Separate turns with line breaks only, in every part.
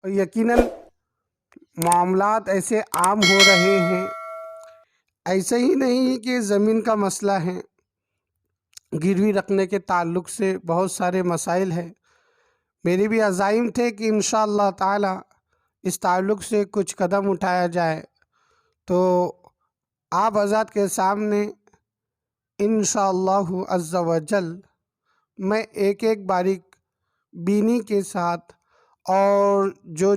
اور یقیناً معاملات ایسے عام ہو رہے ہیں۔ ایسے ہی نہیں کہ زمین کا مسئلہ ہے، گروی رکھنے کے تعلق سے بہت سارے مسائل ہیں۔ میرے بھی عزائم تھے کہ انشاءاللہ تعالی اس تعلق سے کچھ قدم اٹھایا جائے، تو آپ حضرات کے سامنے انشاءاللہ عز و جل میں ایک ایک باریک بینی کے ساتھ اور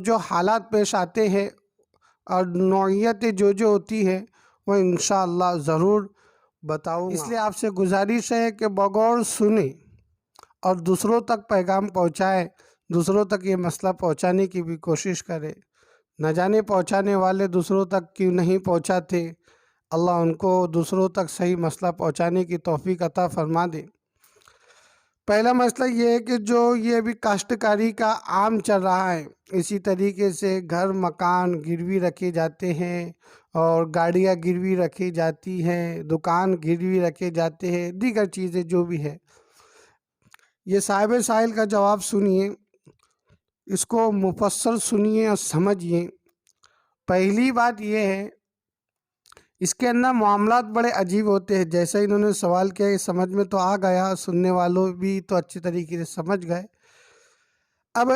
جو حالات پیش آتے ہیں اور نوعیت جو ہوتی ہے وہ انشاءاللہ ضرور بتاؤں گا۔ اس لیے آپ سے گزارش ہے کہ بغور سنیں اور دوسروں تک پیغام پہنچائے، دوسروں تک یہ مسئلہ پہنچانے کی بھی کوشش کرے۔ نہ جانے پہنچانے والے دوسروں تک کیوں نہیں پہنچاتے، اللہ ان کو دوسروں تک صحیح مسئلہ پہنچانے کی توفیق عطا فرما دے۔ پہلا مسئلہ یہ ہے کہ جو یہ ابھی کاشتکاری کا عام چل رہا ہے، اسی طریقے سے گھر مکان گروی رکھے جاتے ہیں اور گاڑیاں گروی رکھی جاتی ہیں، دکان گروی رکھے جاتے ہیں، دیگر چیزیں جو بھی ہے۔ یہ صاحب سائل کا جواب سنیے، اس کو مفصل سنیے اور سمجھیے۔ پہلی بات یہ ہے، اس کے اندر معاملات بڑے عجیب ہوتے ہیں۔ جیسا انہوں نے سوال کیا، یہ سمجھ میں تو آ گیا، سننے والوں بھی تو اچھی طریقے سے سمجھ گئے۔ اب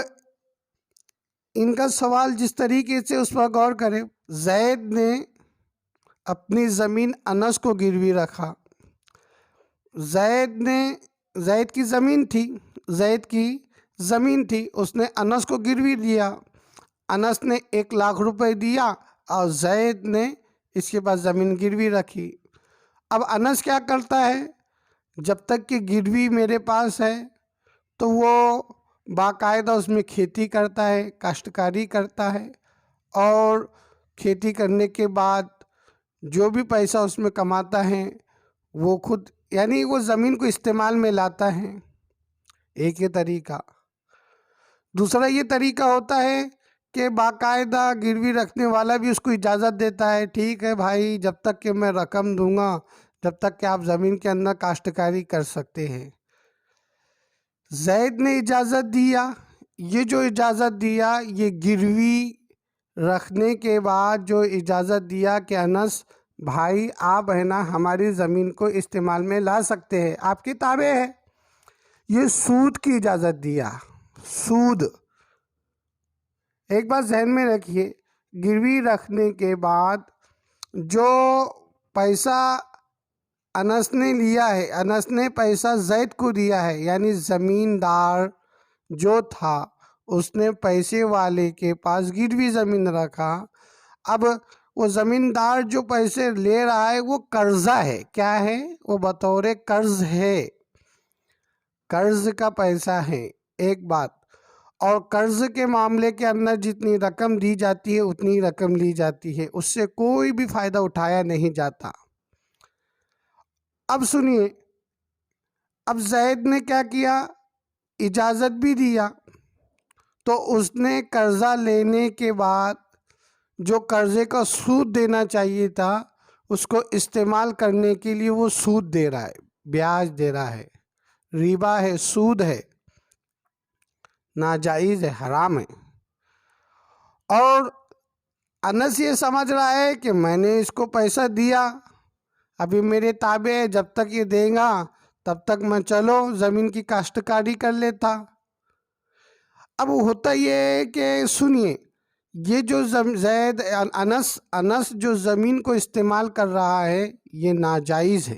ان کا سوال جس طریقے سے اس پر غور کریں، زید نے اپنی زمین انس کو گروی رکھا۔ زید کی زمین تھی، اس نے انس کو گروی دیا۔ انس نے 1,00,000 روپے دیا اور زید نے اس کے پاس زمین گروی رکھی۔ اب انس کیا کرتا ہے، جب تک کہ گروی میرے پاس ہے تو وہ باقاعدہ اس میں کھیتی کرتا ہے، کاشتکاری کرتا ہے، اور کھیتی کرنے کے بعد جو بھی پیسہ اس میں کماتا ہے وہ خود، یعنی وہ زمین کو استعمال میں لاتا ہے۔ ایک یہ طریقہ۔ دوسرا یہ طریقہ ہوتا ہے کہ باقاعدہ گروی رکھنے والا بھی اس کو اجازت دیتا ہے، ٹھیک ہے بھائی، جب تک کہ میں رقم دوں گا جب تک کہ آپ زمین کے اندر کاشتکاری کر سکتے ہیں۔ زید نے اجازت دیا، یہ جو اجازت دیا، یہ گروی رکھنے کے بعد جو اجازت دیا کہ انس بھائی آپ ہے نا ہماری زمین کو استعمال میں لا سکتے ہیں، آپ کی تابع ہے، یہ سود کی اجازت دیا۔ سود، ایک بات ذہن میں رکھیے، گروی رکھنے کے بعد جو پیسہ انس نے لیا ہے، انس نے پیسہ زید کو دیا ہے، یعنی زمیندار جو تھا اس نے پیسے والے کے پاس گروی زمین رکھا۔ اب وہ زمیندار جو پیسے لے رہا ہے وہ قرضہ ہے، کیا ہے وہ؟ بطور قرض ہے، قرض کا پیسہ ہے، ایک بات۔ اور قرض کے معاملے کے اندر جتنی رقم دی جاتی ہے اتنی رقم لی جاتی ہے، اس سے کوئی بھی فائدہ اٹھایا نہیں جاتا۔ اب سنیے، اب زید نے کیا کیا، اجازت بھی دیا، تو اس نے قرضہ لینے کے بعد جو قرضے کا سود دینا چاہیے تھا اس کو استعمال کرنے کے لیے وہ سود دے رہا ہے، بیاج دے رہا ہے، ربا ہے، سود ہے، ناجائز ہے، حرام ہے۔ اور انس یہ سمجھ رہا ہے کہ میں نے اس کو پیسہ دیا، ابھی میرے تابع ہے، جب تک یہ دے گا تب تک میں چلو زمین کی کاشتکاری کر لیتا۔ اب ہوتا یہ ہے کہ سنیے، یہ جو انس جو زمین کو استعمال کر رہا ہے یہ ناجائز ہے،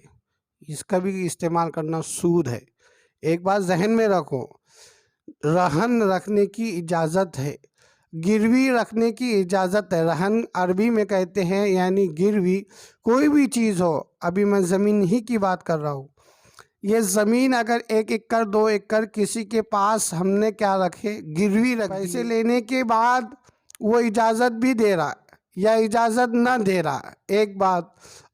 اس کا بھی استعمال کرنا سود ہے۔ ایک بات ذہن میں رکھو، رہن رکھنے کی اجازت ہے، گروی رکھنے کی اجازت ہے۔ رہن عربی میں کہتے ہیں، یعنی گروی کوئی بھی چیز ہو، ابھی میں زمین ہی کی بات کر رہا ہوں، یہ زمین اگر 1 ایکڑ 2 ایکڑ کسی کے پاس ہم نے کیا رکھے، گروی رکھ، پیسے لینے کے بعد وہ اجازت بھی دے رہا یا اجازت نہ دے رہا، ایک بات۔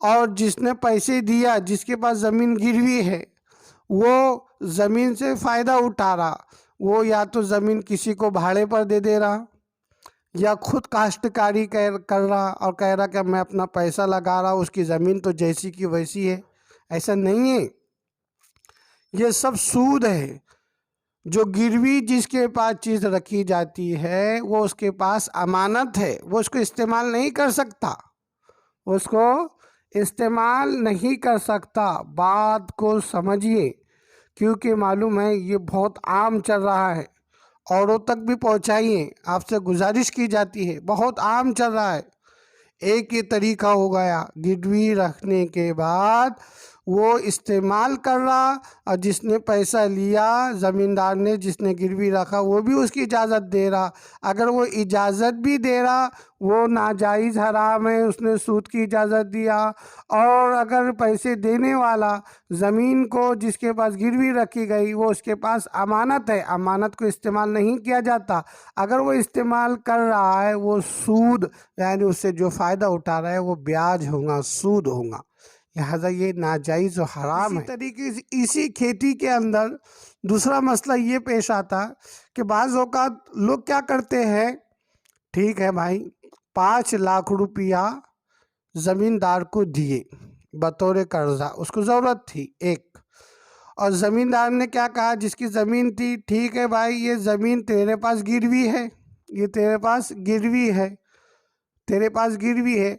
اور جس نے پیسے دیا، جس کے پاس زمین گروی ہے، وہ زمین سے فائدہ اٹھا رہا، وہ یا تو زمین کسی کو بھاڑے پر دے رہا یا خود کاشتکاری کر رہا اور کہہ رہا کہ میں اپنا پیسہ لگا رہا، اس کی زمین تو جیسی کی ویسی ہے۔ ایسا نہیں ہے، یہ سب سود ہے۔ جو گروی جس کے پاس چیز رکھی جاتی ہے وہ اس کے پاس امانت ہے، وہ اس کو استعمال نہیں کر سکتا، اس کو استعمال نہیں کر سکتا۔ بات کو سمجھیے، کیونکہ معلوم ہے یہ بہت عام چل رہا ہے، اوروں تک بھی پہنچائیے، آپ سے گزارش کی جاتی ہے، بہت عام چل رہا ہے۔ ایک یہ طریقہ ہو گیا گروی رکھنے کے بعد وہ استعمال کر رہا، اور جس نے پیسہ لیا زمیندار نے، جس نے گروی رکھا، وہ بھی اس کی اجازت دے رہا۔ اگر وہ اجازت بھی دے رہا وہ ناجائز حرام ہے، اس نے سود کی اجازت دیا۔ اور اگر پیسے دینے والا زمین کو جس کے پاس گروی رکھی گئی وہ اس کے پاس امانت ہے، امانت کو استعمال نہیں کیا جاتا، اگر وہ استعمال کر رہا ہے وہ سود، یعنی اس سے جو فائدہ اٹھا رہا ہے وہ بیاج ہوگا، سود ہوگا، لہذا یہ ناجائز و حرام ہے۔ اسی طریقے سے اسی کھیتی کے اندر دوسرا مسئلہ یہ پیش آتا کہ بعض اوقات لوگ کیا کرتے ہیں، ٹھیک ہے بھائی 5 لاکھ روپیہ زمیندار کو دیے بطور قرضہ، اس کو ضرورت تھی ایک، اور زمیندار نے کیا کہا، جس کی زمین تھی، ٹھیک ہے بھائی یہ زمین تیرے پاس گروی ہے، یہ تیرے پاس گروی ہے، تیرے پاس گروی ہے،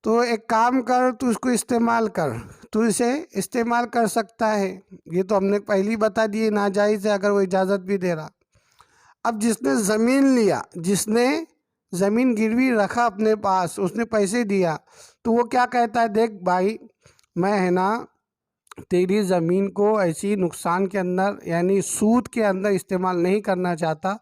تو ایک کام کر، تو اس کو استعمال کر، تو اسے استعمال کر سکتا ہے۔ یہ تو ہم نے پہلی بتا دیے ناجائز ہے اگر وہ اجازت بھی دے رہا۔ اب جس نے زمین لیا، جس نے زمین گروی رکھا اپنے پاس، اس نے پیسے دیا، تو وہ کیا کہتا ہے، دیکھ بھائی میں ہے نا تیری زمین کو ایسی نقصان کے اندر یعنی سود کے اندر استعمال نہیں کرنا چاہتا۔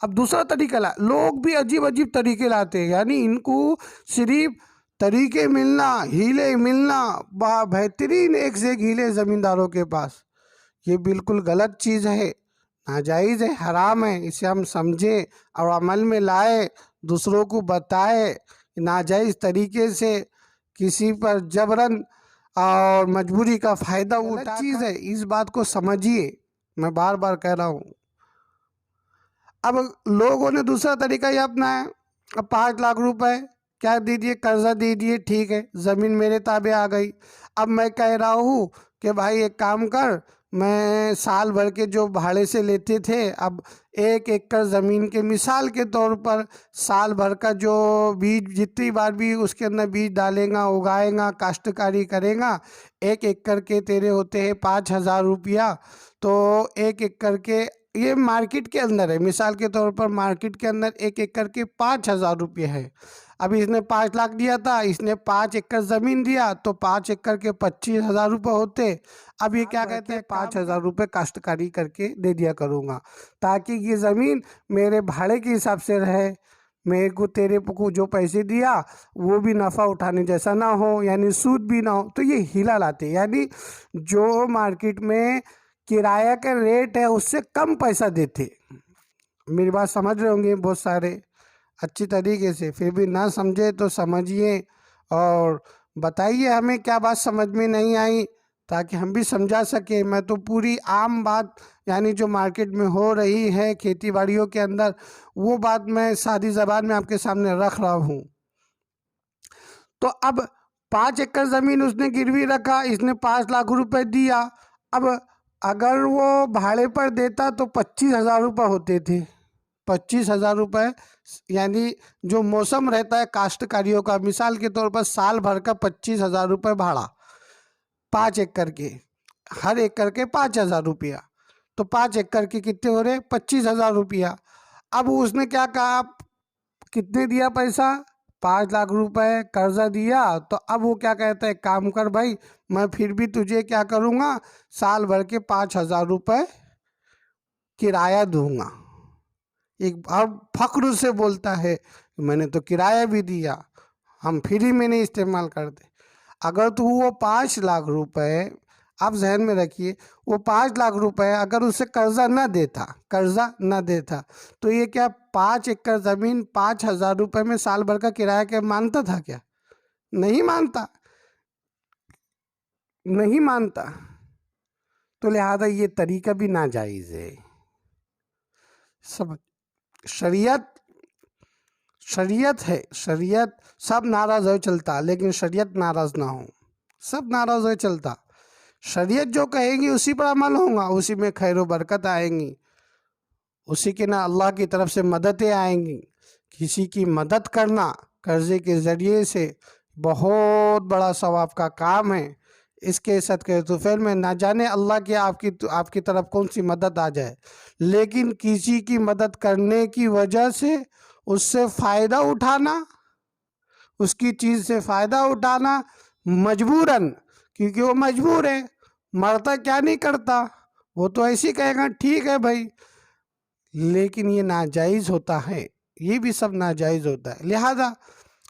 اب دوسرا طریقہ لوگ بھی عجیب عجیب طریقے لاتے ہیں، یعنی ان کو صرف طریقے ملنا، ہیلے ملنا، بہترین ایک سے ایک ہیلے زمینداروں کے پاس، یہ بالکل غلط چیز ہے، ناجائز ہے، حرام ہے، اسے ہم سمجھیں اور عمل میں لائے، دوسروں کو بتائے۔ ناجائز طریقے سے کسی پر جبراً اور مجبوری کا فائدہ اٹھا چیز ہے، اس بات کو سمجھیے، میں بار بار کہہ رہا ہوں۔ اب لوگوں نے دوسرا طریقہ یہ اپنایا، اب 5 لاکھ روپے کیا دے دیے، قرضہ دے دیے، ٹھیک ہے زمین میرے تابع آ گئی۔ اب میں کہہ رہا ہوں کہ بھائی ایک کام کر، میں سال بھر کے جو بھاڑے سے لیتے تھے، اب 1 ایکڑ زمین کے مثال کے طور پر سال بھر کا جو بیج جتنی بار بھی اس کے اندر بیج ڈالے گا، اگائے گا، کاشتکاری کرے گا، 1 ایکڑ کے تیرے ہوتے ہیں 5,000 روپیہ، تو 1 ایکڑ کے یہ مارکیٹ کے اندر ہے، مثال کے طور پر مارکیٹ کے اندر 1 ایکڑ کے 5,000 روپے ہے۔ ابھی اس نے 5 لاکھ دیا تھا، اس نے 5 ایکڑ زمین دیا، تو 5 ایکڑ کے 25,000 روپے ہوتے۔ اب یہ کیا کہتے ہیں، 5,000 روپے کاشتکاری کر کے دے دیا کروں گا، تاکہ یہ زمین میرے بھاڑے کے حساب سے رہے، میرے کو تیرے کو جو پیسے دیا وہ بھی نفع اٹھانے جیسا نہ ہو، یعنی سود بھی نہ ہو۔ تو یہ ہیلا لاتے، یعنی جو مارکیٹ میں کرایہ کا ریٹ ہے اس سے کم پیسہ دیتے۔ میری بات سمجھ رہے ہوں گے بہت سارے اچھی طریقے سے، پھر بھی نہ سمجھے تو سمجھیے اور بتائیے ہمیں کیا بات سمجھ میں نہیں آئی، تاکہ ہم بھی سمجھا سکیں۔ میں تو پوری عام بات یعنی جو مارکیٹ میں ہو رہی ہے کھیتی باڑیوں کے اندر، وہ بات میں سادی زبان میں آپ کے سامنے رکھ رہا ہوں۔ تو اب 5 ایکڑ زمین اس نے گروی رکھا، اس نے 5 لاکھ روپے دیا۔ اب اگر وہ بھاڑے پر دیتا تو 25,000 روپے ہوتے تھے، 25,000 روپے، یعنی جو موسم رہتا ہے کاشتکاریوں کا، مثال کے طور پر سال بھر کا 25,000 روپے بھاڑا، 5 ایکڑ کے، ہر ایکڑ کے 5,000 روپیہ، تو 5 ایکڑ کے کتنے ہو رہے، 25,000 روپیہ۔ اب اس نے کیا کہا، کتنے دیا پیسہ، 5 لاکھ روپے قرضہ دیا، تو اب وہ کیا کہتا ہے، کام کر بھائی میں پھر بھی تجھے کیا کروں گا، سال بھر کے 5,000 روپے کرایہ دوں گا۔ ایک اب فخر سے بولتا ہے میں نے تو کرایہ بھی دیا، ہم فری میں نہیں استعمال کرتے۔ اگر تو وہ 5 لاکھ روپے، آپ ذہن میں رکھیے، وہ 5 لاکھ روپے اگر اسے قرضہ نہ دیتا تو یہ کیا 5 ایکڑ زمین 5,000 روپے میں سال بھر کا کرایہ کیا مانتا تھا کیا؟ نہیں مانتا۔ تو لہذا یہ طریقہ بھی ناجائز ہے۔ شریعت ہے، شریعت سب ناراض ہو چلتا، لیکن شریعت ناراض نہ ہو، سب ناراض ہو چلتا، شریعت جو کہے گی اسی پر عمل ہوگا، اسی میں خیر و برکت آئیں گی، اسی کے نا اللہ کی طرف سے مددیں آئیں گی۔ کسی کی مدد کرنا قرضے کے ذریعے سے بہت بڑا ثواب کا کام ہے۔ اس کے صدقے طفیل میں نہ جانے اللہ کی آپ کی طرف کون سی مدد آ جائے، لیکن کسی کی مدد کرنے کی وجہ سے اس سے فائدہ اٹھانا، اس کی چیز سے فائدہ اٹھانا مجبوراً، کیونکہ وہ مجبور ہے، مرتا کیا نہیں کرتا، وہ تو ایسے کہے گا ٹھیک ہے بھائی، لیکن یہ ناجائز ہوتا ہے، یہ بھی سب ناجائز ہوتا ہے۔ لہذا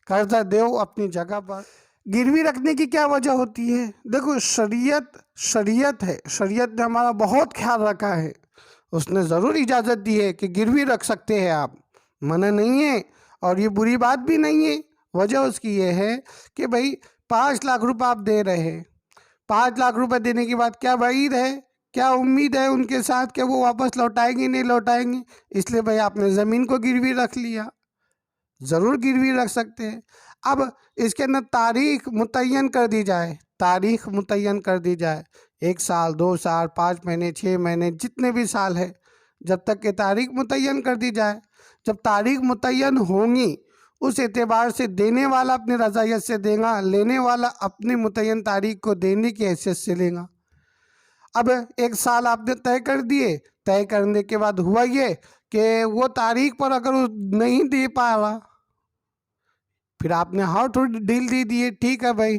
قرضہ دیو اپنی جگہ پر۔ گروی رکھنے کی کیا وجہ ہوتی ہے؟ دیکھو شریعت ہے، شریعت نے ہمارا بہت خیال رکھا ہے، اس نے ضرور اجازت دی ہے کہ گروی رکھ سکتے ہیں آپ، منع نہیں ہے، اور یہ بری بات بھی نہیں ہے۔ وجہ اس کی یہ ہے کہ بھائی 5 لاکھ روپے آپ دے رہے ہیں، 5 لاکھ روپے دینے کے بعد کیا بعید ہے، کیا امید ہے ان کے ساتھ کہ وہ واپس لوٹائیں گے نہیں لوٹائیں گے؟ اس لیے بھائی آپ نے زمین کو گروی رکھ لیا، ضرور گروی رکھ سکتے ہیں۔ اب اس کے اندر تاریخ متعین کر دی جائے، تاریخ متعین کر دی جائے، 1 سال 2 سال 5 مہینے 6 مہینے جتنے بھی سال ہے، جب تک کہ تاریخ متعین کر دی جائے، جب تاریخ متعین ہوں گی اس اعتبار سے دینے والا اپنی رضائیت سے دے گا، لینے والا اپنی متعین تاریخ کو دینے کی حیثیت سے لے گا۔ اب 1 سال آپ نے طے کر دیے، طے کرنے کے بعد ہوا یہ کہ وہ تاریخ پر اگر وہ نہیں دے پا رہا، پھر آپ نے ہاں تھوڑی ڈیل دے دیے، ٹھیک ہے بھائی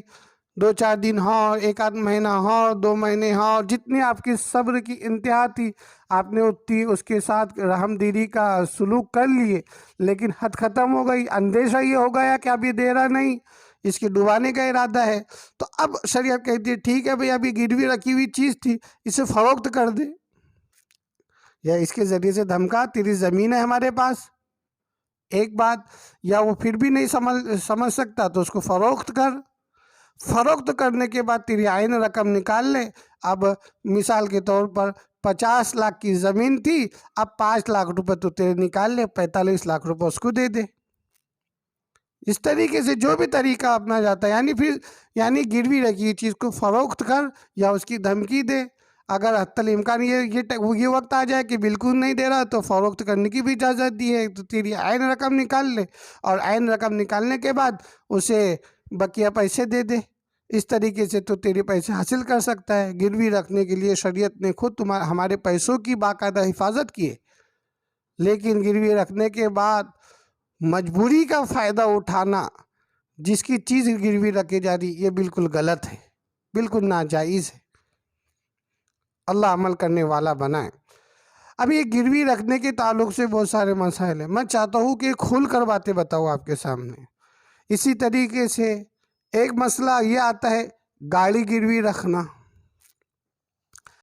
2-4 دن ہاں، 1 آدھ مہینہ ہاں، 2 مہینے ہاں، جتنی آپ کی صبر کی انتہا تھی آپ نے اتنی اس کے ساتھ رحم دلی کا سلوک کر لیے، لیکن حد ختم ہو گئی، اندیشہ یہ ہو گیا کہ اب یہ دے رہا نہیں، اس کے ڈبانے کا ارادہ ہے، تو اب شریعت کہتی ہے ٹھیک ہے بھائی ابھی گروی رکھی ہوئی چیز تھی اسے فروخت کر دے، یا اس کے ذریعے سے دھمکا تیری زمین ہے ہمارے پاس، ایک بات، یا وہ پھر بھی نہیں سمجھ سکتا تو اس کو فروخت کر، فروخت کرنے کے بعد تیری عین رقم نکال لے۔ اب مثال کے طور پر 50 لاکھ کی زمین تھی، اب 5 لاکھ روپے تو تیرے نکال لے، 45 لاکھ روپے اس کو دے دے۔ اس طریقے سے جو بھی طریقہ اپنا جاتا ہے، یعنی گروی رکھی چیز کو فروخت کر یا اس کی دھمکی دے، اگر حتی الامکان یہ وقت آ جائے کہ بالکل نہیں دے رہا تو فروخت کرنے کی بھی اجازت دی ہے، تو تیری عین رقم نکال لے، اور عین رقم نکالنے کے بعد اسے بقیہ پیسے دے دے، اس طریقے سے تو تیرے پیسے حاصل کر سکتا ہے۔ گروی رکھنے کے لیے شریعت نے خود ہمارے پیسوں کی باقاعدہ حفاظت کی ہے، لیکن گروی رکھنے کے بعد مجبوری کا فائدہ اٹھانا، جس کی چیز گروی رکھی جا رہی، یہ بالکل غلط ہے، بالکل ناجائز ہے۔ اللہ عمل کرنے والا بنائے۔ اب یہ گروی رکھنے کے تعلق سے بہت سارے مسائل ہیں، میں چاہتا ہوں کہ کھل کر باتیں بتاؤں آپ کے سامنے۔ اسی طریقے سے ایک مسئلہ یہ آتا ہے گاڑی گروی رکھنا،